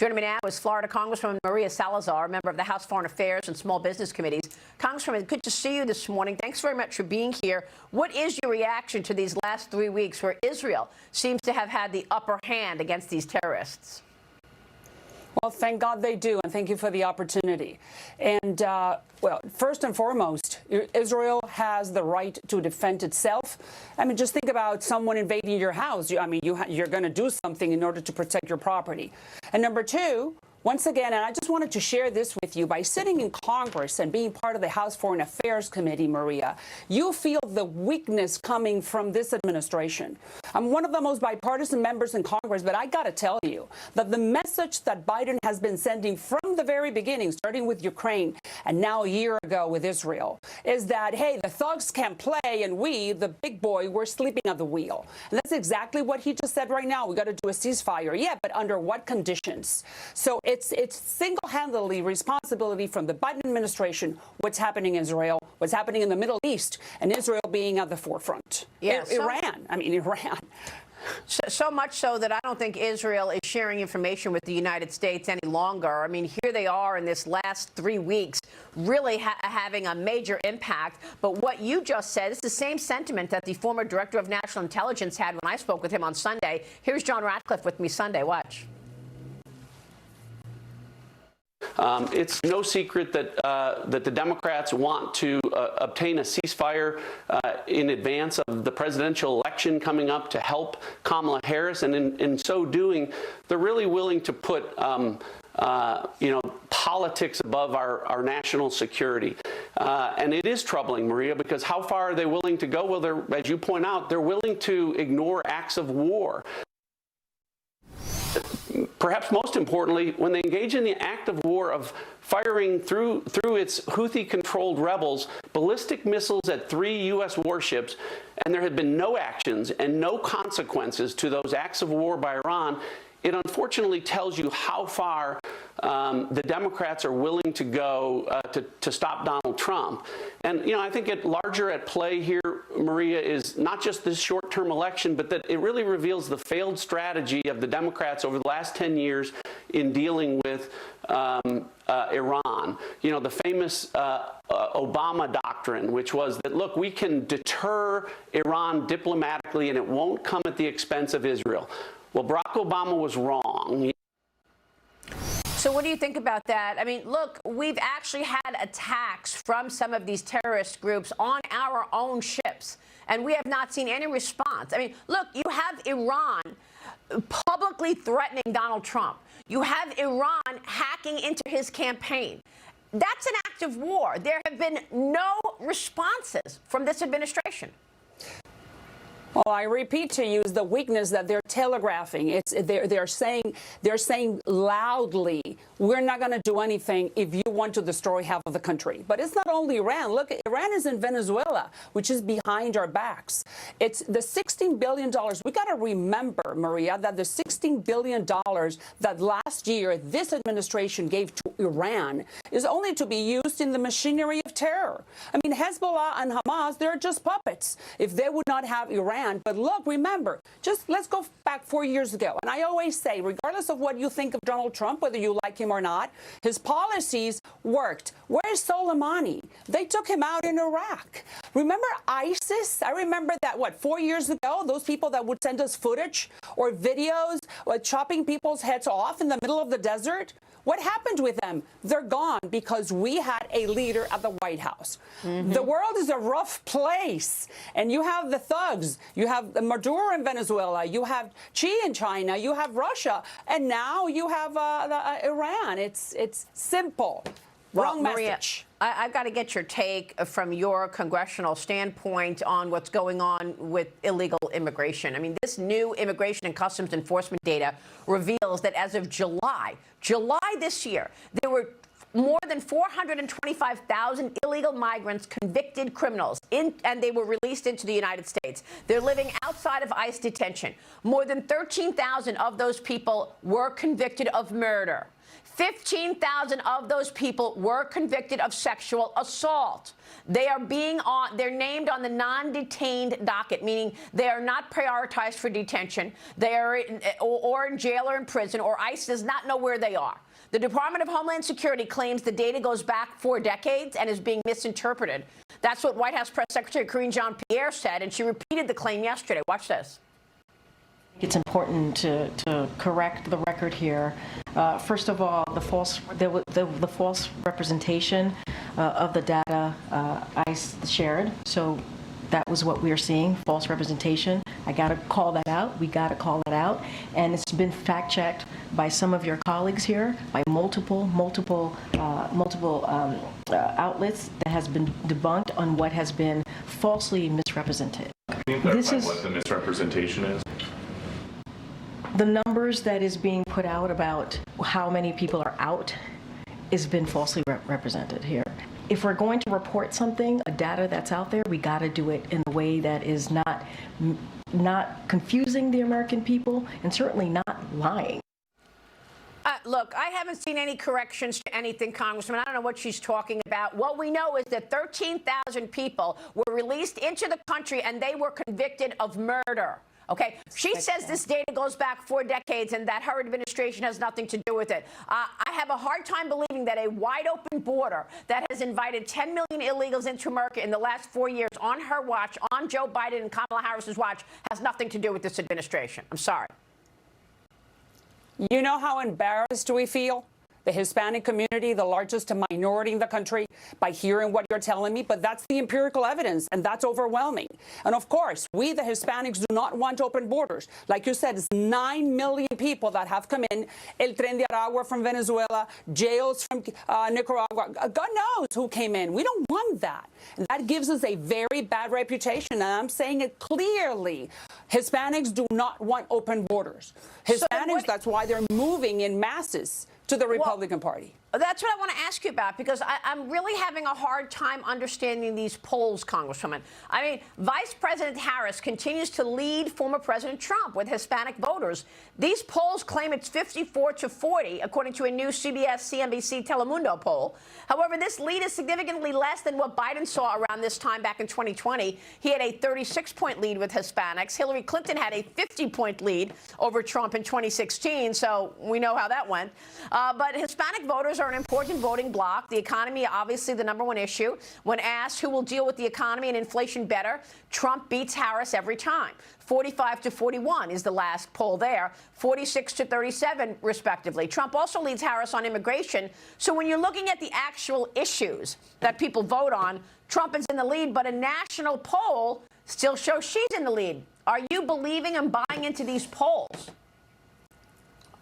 Joining me now is Florida Congresswoman Maria Salazar, member of the House Foreign Affairs and Small Business Committees. Congresswoman, good to see you this morning. Thanks very much for being here. What is your reaction to these last 3 weeks where Israel seems to have had the upper hand against these terrorists? Well, thank God they do, and thank you for the opportunity. And, well, first and foremost, Israel has the right to defend itself. I mean, just think about someone invading your house. You're going to do something in order to protect your property. And number two, once again, and I just wanted to share this with you, by sitting in Congress and being part of the House Foreign Affairs Committee, Maria, you feel the weakness coming from this administration. I'm one of the most bipartisan members in Congress, but I got to tell you that the message that Biden has been sending from the very beginning, starting with Ukraine and now a year ago with Israel, is that, hey, the thugs can't play and we, the big boy, we're sleeping at the wheel. And that's exactly what he just said right now. We got to do a ceasefire. Yeah, but under what conditions? So it's single-handedly responsibility from the Biden administration what's happening in Israel, what's happening in the Middle East, and Israel being at the forefront. Yeah, Iran. So much so that I don't think Israel is sharing information with the United States any longer. I mean, here they are in this last 3 weeks really having a major impact. But what you just said is the same sentiment that the former director of national intelligence had when I spoke with him on Sunday. Here's John Ratcliffe with me Sunday. Watch. It's no secret that the Democrats want to obtain a ceasefire in advance of the presidential election coming up to help Kamala Harris, and in so doing, they're really willing to put politics above our national security. And it is troubling, Maria, because how far are they willing to go? Well, as you point out, they're willing to ignore acts of war. Perhaps most importantly, when they engage in the act of war of firing through its Houthi-controlled rebels ballistic missiles at 3 U.S. warships, and there had been no actions and no consequences to those acts of war by Iran, it unfortunately tells you how far the Democrats are willing to go to stop Donald Trump. And, I think larger at play here, Maria, is not just this short-term election, but that it really reveals the failed strategy of the Democrats over the last 10 years in dealing with Iran. The famous Obama doctrine, which was that, look, we can deter Iran diplomatically and it won't come at the expense of Israel. Well, Barack Obama was wrong. So what do you think about that? I mean, look, we've actually had attacks from some of these terrorist groups on our own ships, and we have not seen any response. I mean, look, you have Iran publicly threatening Donald Trump. You have Iran hacking into his campaign. That's an act of war. There have been no responses from this administration. Well, I repeat to you, is the weakness that they're telegraphing. They're saying loudly, we're not going to do anything if you want to destroy half of the country. But it's not only Iran. Look, Iran is in Venezuela, which is behind our backs. It's the $16 billion. We got to remember, Maria, that the $16 billion that last year this administration gave to Iran is only to be used in the machinery of terror. I mean, Hezbollah and Hamas, they're just puppets. If they would not have Iran. But look, remember, just let's go back 4 years ago. And I always say, regardless of what you think of Donald Trump, whether you like him or not, his policies worked. Where's Soleimani? They took him out in Iraq. Remember ISIS? I remember that, 4 years ago, those people that would send us footage or videos or chopping people's heads off in the middle of the desert? What happened with them? They're gone because we had a leader at the White House. Mm-hmm. The world is a rough place. And you have the thugs. You have Maduro in Venezuela. You have Xi in China. You have Russia. And now you have Iran. It's simple. Wrong message. Maria, I've got to get your take from your congressional standpoint on what's going on with illegal immigration. I mean, this new Immigration and Customs Enforcement data reveals that as of July this year, there were more than 425,000 illegal migrants, convicted criminals, and they were released into the United States. They're living outside of ICE detention. More than 13,000 of those people were convicted of murder. 15,000 of those people were convicted of sexual assault. They're named on the non-detained docket, meaning they are not prioritized for detention. They are or in jail or in prison, or ICE does not know where they are. The Department of Homeland Security claims the data goes back 4 decades and is being misinterpreted. That's what White House Press Secretary Karine Jean-Pierre said, and she repeated the claim yesterday. Watch this. It's important to correct the record here. First of all, the false representation of the data ICE shared. So that was what we are seeing, false representation. I got to call that out. We got to call that out. And it's been fact-checked by some of your colleagues here, by multiple outlets that has been debunked on what has been falsely misrepresented. Can you clarify what the misrepresentation is? The numbers that is being put out about how many people are out has been falsely represented here. If we're going to report something, a data that's out there, we got to do it in a way that is not confusing the American people and certainly not lying. Look, I haven't seen any corrections to anything, Congressman. I don't know what she's talking about. What we know is that 13,000 people were released into the country and they were convicted of murder. Okay, she says this data goes back 4 decades and that her administration has nothing to do with it. I have a hard time believing that a wide open border that has invited 10 million illegals into America in the last 4 years on her watch, on Joe Biden and Kamala Harris's watch, has nothing to do with this administration. I'm sorry. You know how embarrassed we feel? The Hispanic community, the largest minority in the country, by hearing what you're telling me, but that's the empirical evidence, and that's overwhelming. And of course, we, the Hispanics, do not want open borders. Like you said, it's 9 million people that have come in, El Tren de Aragua from Venezuela, jails from Nicaragua. God knows who came in. We don't want that. And that gives us a very bad reputation, and I'm saying it clearly. Hispanics do not want open borders. Hispanics, that's why they're moving in masses to the Republican Party. That's what I want to ask you about, because I'm really having a hard time understanding these polls, Congresswoman. I mean, Vice President Harris continues to lead former President Trump with Hispanic voters. These polls claim it's 54-40, according to a new CBS-CNBC Telemundo poll. However, this lead is significantly less than what Biden saw around this time back in 2020. He had a 36-point lead with Hispanics. Hillary Clinton had a 50-point lead over Trump in 2016, so we know how that went. But Hispanic voters are an important voting bloc. The economy, obviously, the number one issue. When asked who will deal with the economy and inflation better, Trump beats Harris every time. 45-41 is the last poll there, 46-37, respectively. Trump also leads Harris on immigration. So when you're looking at the actual issues that people vote on, Trump is in the lead, but a national poll still shows she's in the lead. Are you believing and buying into these polls?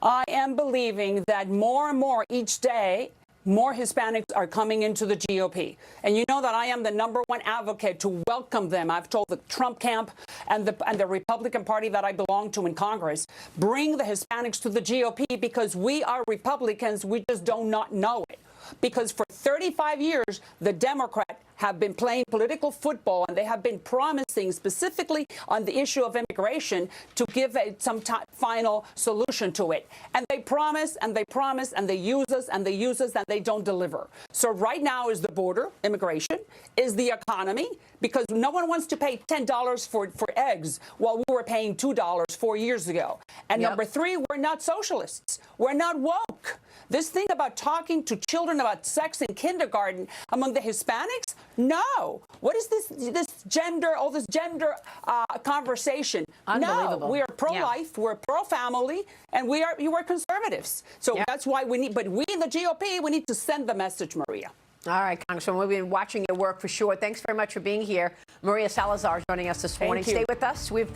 I am believing that more and more each day, more Hispanics are coming into the GOP. And you know that I am the #1 advocate to welcome them. I've told the Trump camp and the Republican Party that I belong to in Congress, bring the Hispanics to the GOP, because we are Republicans. We just do not know it. Because for 35 years, the Democrats have been playing political football, and they have been promising, specifically on the issue of immigration, to give some final solution to it. And they promise, and they promise, and they use us, and they use us, and they don't deliver. So right now is the border, immigration, is the economy, because no one wants to pay $10 for eggs while we were paying $2 4 years ago. And number 3, we're not socialists. We're not woke. This thing about talking to children about sex in kindergarten among the Hispanics? No. What is this gender, all this gender conversation? Unbelievable. No, we are pro-life, we're pro-family, and you are conservatives. So that's why we in the GOP, we need to send the message, Maria. All right, Congresswoman, we've been watching your work for sure. Thanks very much for being here. Maria Salazar joining us this morning. Stay with us. We've